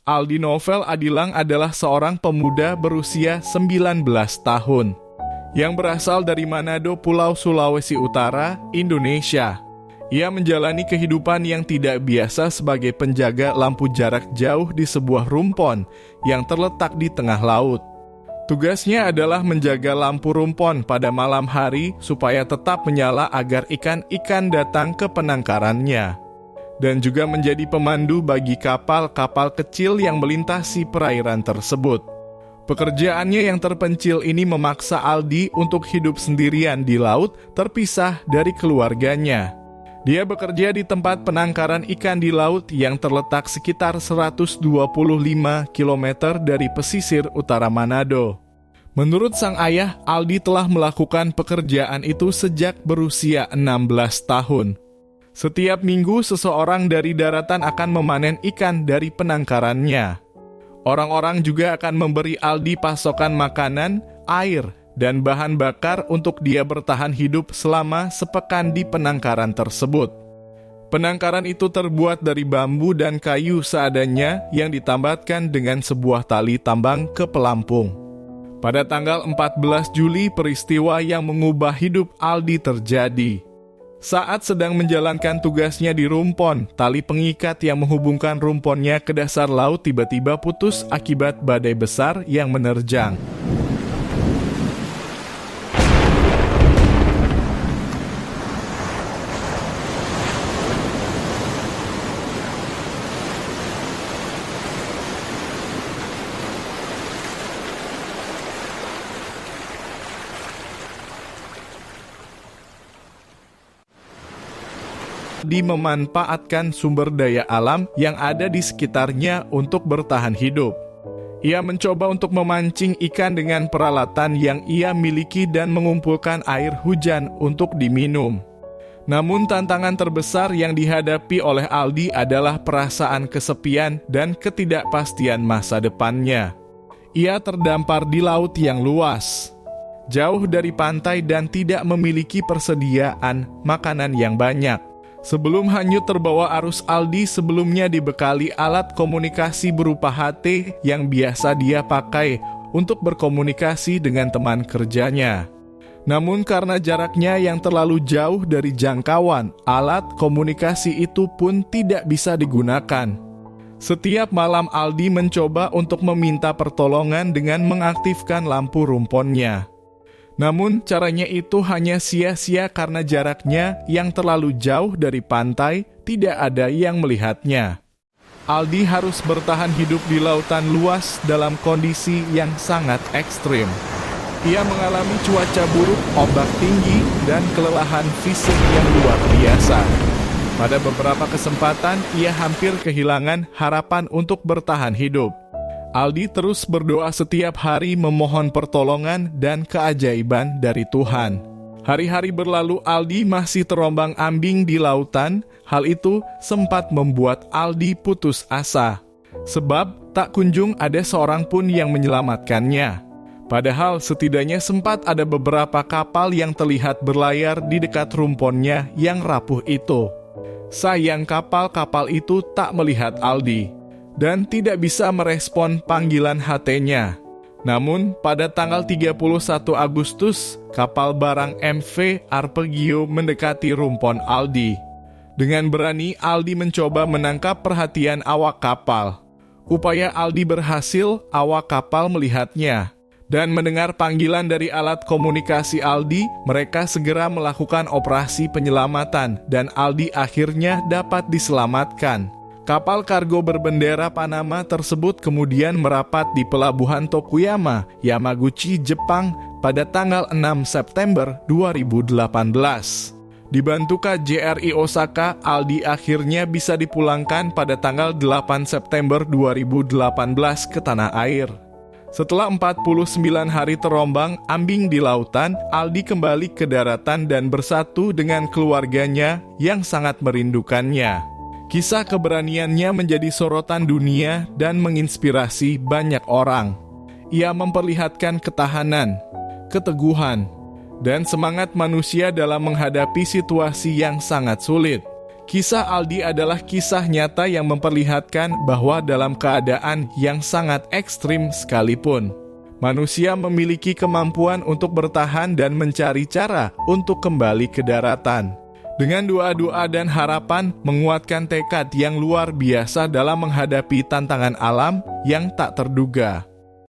Aldi Novel Adilang adalah seorang pemuda berusia 19 tahun yang berasal dari Manado, Pulau Sulawesi Utara, Indonesia. Ia menjalani kehidupan yang tidak biasa sebagai penjaga lampu jarak jauh di sebuah rumpon yang terletak di tengah laut. Tugasnya adalah menjaga lampu rumpon pada malam hari supaya tetap menyala agar ikan-ikan datang ke penangkarannya. Dan juga menjadi pemandu bagi kapal-kapal kecil yang melintasi perairan tersebut. Pekerjaannya yang terpencil ini memaksa Aldi untuk hidup sendirian di laut, terpisah dari keluarganya. Dia bekerja di tempat penangkaran ikan di laut yang terletak sekitar 125 km dari pesisir utara Manado. Menurut sang ayah, Aldi telah melakukan pekerjaan itu sejak berusia 16 tahun. Setiap minggu seseorang dari daratan akan memanen ikan dari penangkarannya. Orang-orang juga akan memberi Aldi pasokan makanan, air, dan bahan bakar untuk dia bertahan hidup selama sepekan di penangkaran tersebut. Penangkaran itu terbuat dari bambu dan kayu seadanya yang ditambatkan dengan sebuah tali tambang ke pelampung. Pada tanggal 14 Juli, peristiwa yang mengubah hidup Aldi terjadi. Saat sedang menjalankan tugasnya di rumpon, tali pengikat yang menghubungkan rumponnya ke dasar laut tiba-tiba putus akibat badai besar yang menerjang. Aldi memanfaatkan sumber daya alam yang ada di sekitarnya untuk bertahan hidup. Ia mencoba untuk memancing ikan dengan peralatan yang ia miliki dan mengumpulkan air hujan untuk diminum. Namun tantangan terbesar yang dihadapi oleh Aldi adalah perasaan kesepian dan ketidakpastian masa depannya. Ia terdampar di laut yang luas, jauh dari pantai dan tidak memiliki persediaan makanan yang banyak. Sebelum hanyut terbawa arus, Aldi sebelumnya dibekali alat komunikasi berupa HT yang biasa dia pakai untuk berkomunikasi dengan teman kerjanya. Namun karena jaraknya yang terlalu jauh dari jangkauan, alat komunikasi itu pun tidak bisa digunakan. Setiap malam Aldi mencoba untuk meminta pertolongan dengan mengaktifkan lampu rumponnya. Namun caranya itu hanya sia-sia karena jaraknya yang terlalu jauh dari pantai, tidak ada yang melihatnya. Aldi harus bertahan hidup di lautan luas dalam kondisi yang sangat ekstrim. Ia mengalami cuaca buruk, ombak tinggi, dan kelelahan fisik yang luar biasa. Pada beberapa kesempatan, ia hampir kehilangan harapan untuk bertahan hidup. Aldi terus berdoa setiap hari memohon pertolongan dan keajaiban dari Tuhan. Hari-hari berlalu, Aldi masih terombang-ambing di lautan. Hal itu sempat membuat Aldi putus asa, sebab tak kunjung ada seorang pun yang menyelamatkannya. Padahal setidaknya sempat ada beberapa kapal yang terlihat berlayar di dekat rumponnya yang rapuh itu. Sayang kapal-kapal itu tak melihat Aldi dan tidak bisa merespon panggilan HT-nya. Namun, pada tanggal 31 Agustus, kapal barang MV Arpeggio mendekati rumpon Aldi. Dengan berani, Aldi mencoba menangkap perhatian awak kapal. Upaya Aldi berhasil, awak kapal melihatnya. Dan mendengar panggilan dari alat komunikasi Aldi, mereka segera melakukan operasi penyelamatan dan Aldi akhirnya dapat diselamatkan. Kapal kargo berbendera Panama tersebut kemudian merapat di pelabuhan Tokuyama, Yamaguchi, Jepang pada tanggal 6 September 2018. Dibantu KJRI Osaka, Aldi akhirnya bisa dipulangkan pada tanggal 8 September 2018 ke tanah air. Setelah 49 hari terombang ambing di lautan, Aldi kembali ke daratan dan bersatu dengan keluarganya yang sangat merindukannya. Kisah keberaniannya menjadi sorotan dunia dan menginspirasi banyak orang. Ia memperlihatkan ketahanan, keteguhan, dan semangat manusia dalam menghadapi situasi yang sangat sulit. Kisah Aldi adalah kisah nyata yang memperlihatkan bahwa dalam keadaan yang sangat ekstrim sekalipun, manusia memiliki kemampuan untuk bertahan dan mencari cara untuk kembali ke daratan. Dengan doa-doa dan harapan menguatkan tekad yang luar biasa dalam menghadapi tantangan alam yang tak terduga.